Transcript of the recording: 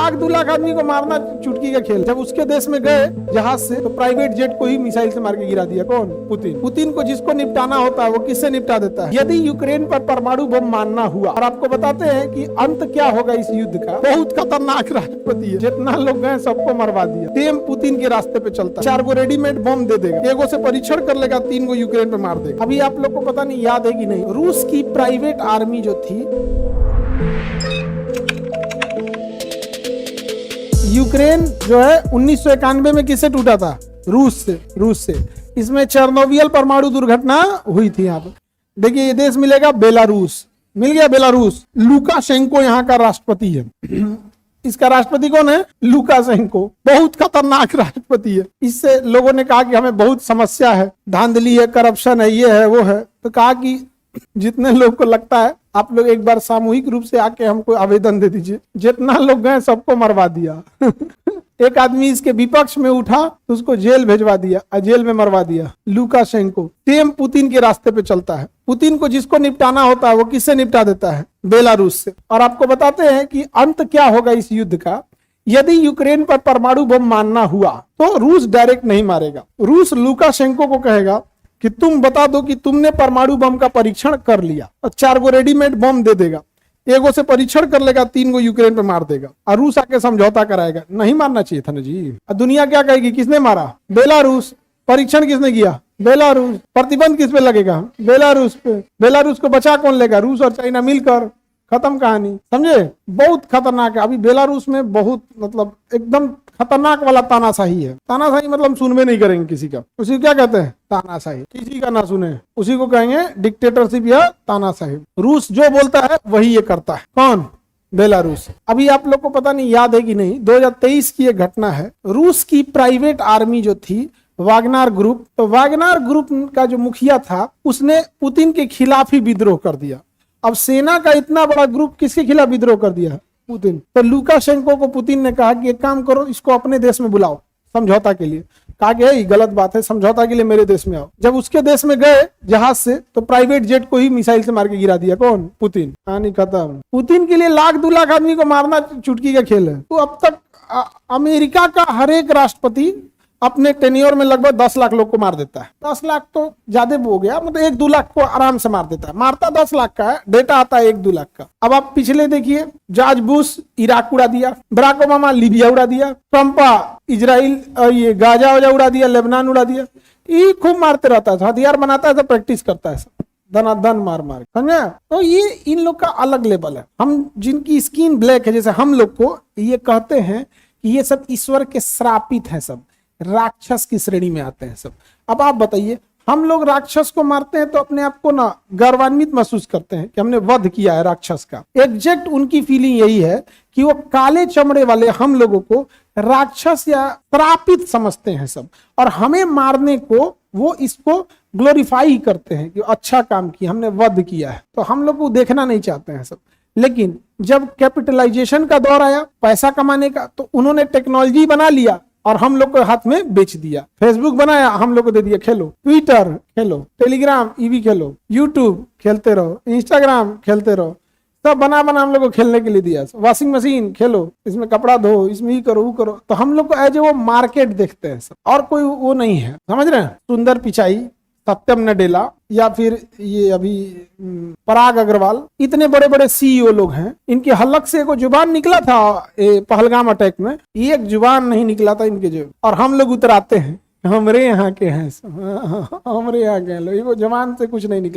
लाख 2 लाख आदमी को मारना चुटकी का खेल। जब उसके देश में गए जहाज से तो प्राइवेट जेट को ही मिसाइल से मार के गिरा दिया। कौन? पुतिन। पुतिन को जिसको निपटाना होता है वो किससे निपटा देता है। यदि यूक्रेन पर परमाणु बम मारना हुआ, और आपको बताते हैं कि अंत क्या होगा इस युद्ध का, बहुत खतरनाक राष्ट्रपति है, जितना लोग गए सबको मरवा दिया। टेम पुतिन के रास्ते पे चलता है, 4 गो रेडीमेड बम दे देगा, 1 गो से परीक्षण कर लेगा, 3 गो यूक्रेन पे मार देगा। अभी आप लोग को पता नहीं याद है कि नहीं, रूस की प्राइवेट आर्मी जो थी, यूक्रेन जो है 1991 में किससे टूटा था? रूस से। इसमें चेरनोबिल परमाणु दुर्घटना हुई थी। यहाँ पे देखिए ये देश मिलेगा बेलारूस, मिल गया बेलारूस। लुकाशेंको यहाँ का राष्ट्रपति है। इसका राष्ट्रपति कौन है? लुकाशेंको। बहुत खतरनाक राष्ट्रपति है। इससे लोगों ने कहा कि हमें बहुत समस्या है, धांधली है, करप्शन है, ये है वो है। तो कहा कि जितने लोग को लगता है आप लोग एक बार सामूहिक रूप से आके हमको आवेदन दे दीजिए। जितना लोग गए सबको मरवा दिया। एक आदमी इसके विपक्ष में उठा तो उसको जेल भेजवा दिया और जेल में मरवा दिया। लुकाशेंको टेम पुतिन के रास्ते पे चलता है। पुतिन को जिसको निपटाना होता है वो किससे निपटा देता है? बेलारूस से। और आपको बताते हैं कि अंत क्या होगा इस युद्ध का। यदि यूक्रेन पर परमाणु बम मारना हुआ तो रूस डायरेक्ट नहीं मारेगा। रूस लुकाशेंको को कहेगा कि तुम बता दो कि तुमने परमाणु बम का परीक्षण कर लिया, और 4 गो रेडीमेड बम दे देगा, 1 गो से परीक्षण कर लेगा, 3 गो यूक्रेन पे मार देगा, और रूस आके समझौता कराएगा। नहीं मारना चाहिए था ना जी। दुनिया क्या कहेगी? किसने मारा? बेलारूस। परीक्षण किसने किया? बेलारूस। प्रतिबंध किस पे लगेगा? बेलारूस पे। बेलारूस को बचा कौन लेगा? रूस और चाइना मिलकर। खत्म कहानी, समझे? बहुत खतरनाक है। अभी बेलारूस में बहुत मतलब एकदम खतरनाक वाला तानाशाही है। तानाशाही मतलब सुनवे नहीं करेंगे किसी का, उसी को क्या कहते हैं? तानाशाही। किसी का ना सुने उसी को कहेंगे डिक्टेटरशिप या तानाशाही। रूस जो बोलता है वही ये करता है। कौन? बेलारूस। अभी आप लोग को पता नहीं याद है कि नहीं, 2023 की एक घटना है। रूस की प्राइवेट आर्मी जो थी वागनर ग्रुप, तो वागनर ग्रुप का जो मुखिया था उसने पुतिन के खिलाफ ही विद्रोह कर दिया। अब सेना का इतना बड़ा ग्रुप किसके खिलाफ विद्रोह कर दिया? पुतिन। तो लुकाशेंको को पुतिन ने कहा कि एक काम करो, इसको अपने देश में बुलाओ समझौता के लिए। कहा कि ये गलत बात है, समझौता के लिए मेरे देश में आओ। जब उसके देश में गए जहाज से तो प्राइवेट जेट को ही मिसाइल से मार के गिरा दिया। कौन? पुतिन। कहानी खत्म। पुतिन के लिए लाख 2 लाख आदमी को मारना चुटकी का खेल है। तो अब तक अमेरिका का हर एक राष्ट्रपति अपने टेन्योर में लगभग 10 लाख लोग को मार देता है। 10 लाख तो ज्यादा हो गया, मतलब 1-2 लाख को आराम से मार देता है। मारता 10 लाख का है, डेटा आता है 1-2 लाख का। अब आप पिछले देखिए, जॉर्ज बुश इराक उड़ा दिया, बराक ओबामा लीबिया उड़ा दिया, ट्रम्प इजराइल ये गाजा वाजा उड़ा दिया, लेबनान उड़ा दिया। ये खूब मारते रहता है, हथियार बनाता है तो प्रैक्टिस करता है, धनाधन मार मार, समझे? तो ये इन लोग का अलग लेवल है। हम जिनकी स्किन ब्लैक है, जैसे हम लोग को ये कहते हैं कि ये सब ईश्वर के श्रापित है, सब राक्षस की श्रेणी में आते हैं सब। अब आप बताइए, हम लोग राक्षस को मारते हैं तो अपने आप को ना गर्वान्वित महसूस करते हैं कि हमने वध किया है राक्षस का। एग्जैक्ट उनकी फीलिंग यही है कि वो काले चमड़े वाले हम लोगों को राक्षस या श्रापित समझते हैं सब, और हमें मारने को वो इसको ग्लोरीफाई करते हैं कि अच्छा काम किया, हमने वध किया है। तो हम लोग को देखना नहीं चाहते हैं सब। लेकिन जब कैपिटलाइजेशन का दौर आया, पैसा कमाने का, तो उन्होंने टेक्नोलॉजी बना लिया और हम लोग को हाथ में बेच दिया। फेसबुक बनाया, हम लोग को दे दिया, खेलो। ट्विटर खेलो, टेलीग्राम ये भी खेलो, यूट्यूब खेलते रहो, इंस्टाग्राम खेलते रहो, सब बना हम लोग को खेलने के लिए दिया। वॉशिंग मशीन खेलो, इसमें कपड़ा धो, इसमें ही करो वो करो। तो हम लोग को एज वो मार्केट देखते हैं सब, और कोई वो नहीं है, समझ रहे हैं? सुंदर पिचाई, सत्यम नडेला, या फिर ये अभी पराग अग्रवाल, इतने बड़े बड़े सीईओ लोग हैं। इनके हलक से को जुबान निकला था पहलगाम अटैक में, एक जुबान नहीं निकला था इनके जो, और हम लोग उतराते हैं हमरे यहाँ के हैं, हमरे यहाँ के लोग, जुबान से कुछ नहीं निकला।